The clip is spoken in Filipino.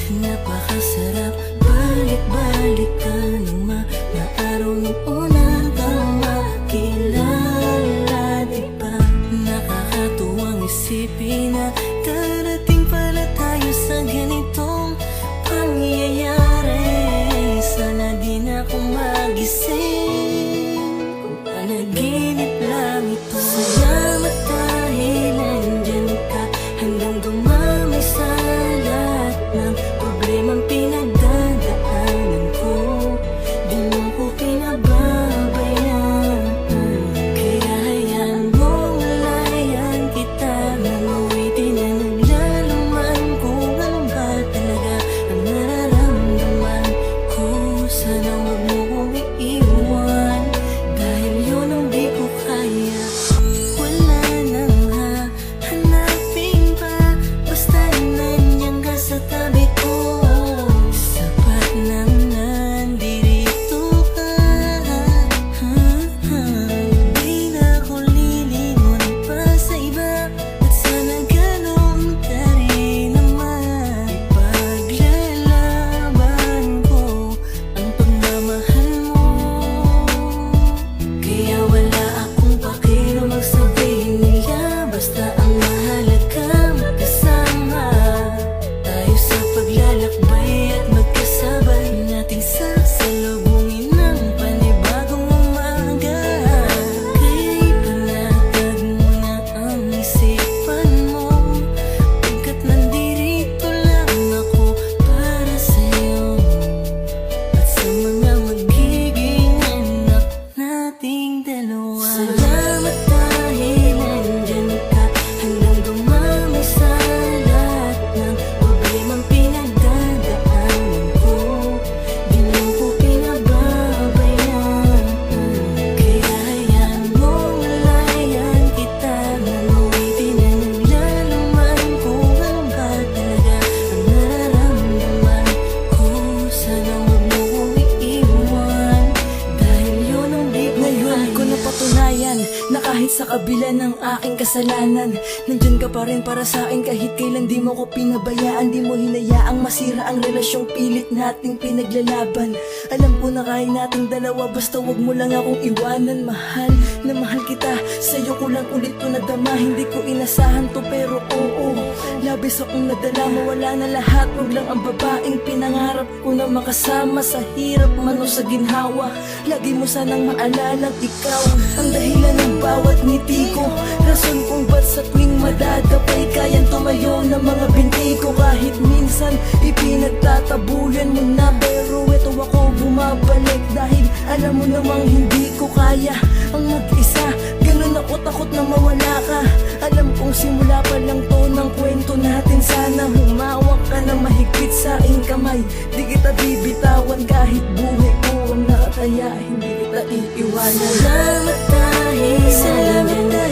Napakasarap balik-balik ka ng mga araw nung una kang makilala, diba? Nakakatuwang isipin na darating pala tayo sa ganitong pangyayari. Sana di na ako magising kung panaginip lang ito. Salamat dahil nandyan ka hanggang dumami sa lahat ng problemang pinagdadaanan ko. Di mo ko pinababayaan, kaya hayaan mong layan kita nang awitin na naglalaman kung ano ba talaga ang nararamdaman ko. Sana huwag mo kong iiwan, dahil yun ang di ko kaya. Wala nang hahanapin pa, basta nandiyan ka sa tabi ko. Sapat nang nandito ka. Di na ako lilingon pa sa iba, at sana ganun ka rin naman. Ipaglalaban ko ang pagmamahal mo, kaya wala akong pakialam magsabihin nila. Basta ang mahalaga magkasama tayo sa paglalakbay at magkasabay nating sasalubungin ng panibagong umaga. Kaya ipanatag mo na ang isipan mo, pagkat nandirito lang ako para sa'yo at sa mga magiging anak nating dalawa. Salamat dahil nandyan ka hanggang dumami sa lahat ng problemang pinagdadaanan ko. Di mo ko pinababayaan, kaya hayaan mong layan kita nang awitin na naglalaman kung ano ba talaga ang nararamdaman ko. Sana huwag mo kong iiwan, dahil yun ang di ko Ngayon ko napatunayan na kahit sa kabila ng aking kasalanan, nandyan ka pa rin para sa akin kahit kailan. Di mo ko pinabayaan, di mo hinayaang masira ang relasyong pilit nating pinaglalaban. Alam ko na kaya nating dalawa, basta wag mo lang akong iwanan. Mahal na mahal kita, sa'yo ko lang ulit to nadama. Hindi ko inasahan to pero oo, labis akong nadala. Mawala na lahat, wag lang ang babaeng pinangarap ko na makasama sa hirap man o sa ginhawa. Lagi mo sanang maalalang ikaw ang dahilan ng bawat ngiti ko, rason kung ba't sa tuwing madadapay kayang tumayo ng mga binti ko. Kahit minsan ipinagtatabuyan mo na, pero eto ako bumabalik dahil alam mo namang hindi ko kaya ang mag-isa. Ganun ako takot na mawala ka. Alam kong simula pa lang to ng kwento natin. Sana humawak ka na mahigpit sa aking kamay. Di kita bibitawan kahit buhay ko ang nakataya, hindi kita iiwanan. Salamat dahil nandyan ka